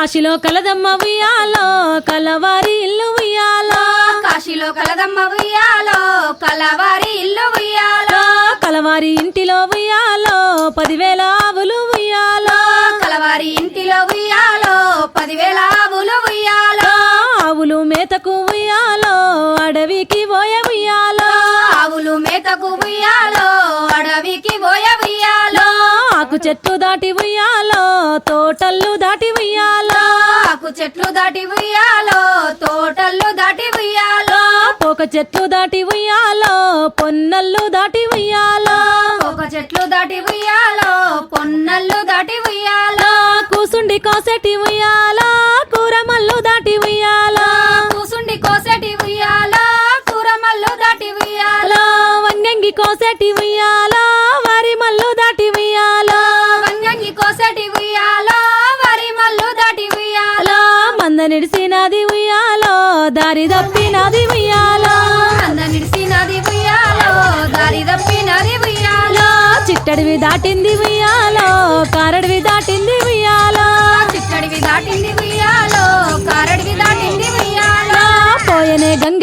కాశీలో కలదమ్మ ఉయ్యాలో కలవారి ఇల్లు ఉయ్యాలో కాశీలో కలదమ్మ ఉయ్యాలో కలవారి ఇల్లు ఉయ్యాలో కలవారి ఇంటిలో ఉయ్యాలో 10,000 ఆవులు ఉయ్యాలో కలవారి ఇంటిలో ఉయ్యాలో 10,000 ఆవులు ఉయ్యాలో ఆవులు మేతకు ఉయ్యాలో అడవికి పోయ ఉయ్యాలో ఆవులు మేతకు ఉయ్యాలో అడవికి పోయ ఉయ్యాలో ఆకు చెట్లు దాటి ఉయ్యాలో తోటల్లు దాటి ఉయ్యాలో ఆకు చెట్లు దాటి ఉయ్యాలో తోటలు దాటి ఉయ్యాలో పోక చెట్లు దాటి ఉయ్యాలో పొన్నల్లు దాటి ఉయ్యాలో ఒక చెట్లు దాటి ఉయ్యాలో పొన్నల్లు దాటి ఉయ్యాలో కూసుండి కోసెటి ఉయ్యాలో కూరమల్లు దాటి ఉయ్యాలో కూసుండి కోసటి ఉయ్యాలో కూరమల్లు దాటి ఉయ్యాలో వంగంగి కోసెటి ఉయ్యాలో వరి మల్లు దాటి ఉయ్యాలో వంగంగి కోసటి ఉయ్యాలో వరి మల్లు దాటి ఉయ్యాలో మంద నిడిసినది ఉయ్యాలో దారి తప్పినది ఉయ్యాలో అంద నిడిసినది ఉయ్యాలో దారి తప్పినది ఉయ్యాలో చిట్టడివి దాటింది ఉయ్యాలో కారడివి దాటింది ఉయ్యాలో చిట్టడివి దాటింది ఉయ్యాలో కారడివి దాటింది ఉయ్యాలో పోయనే గంగ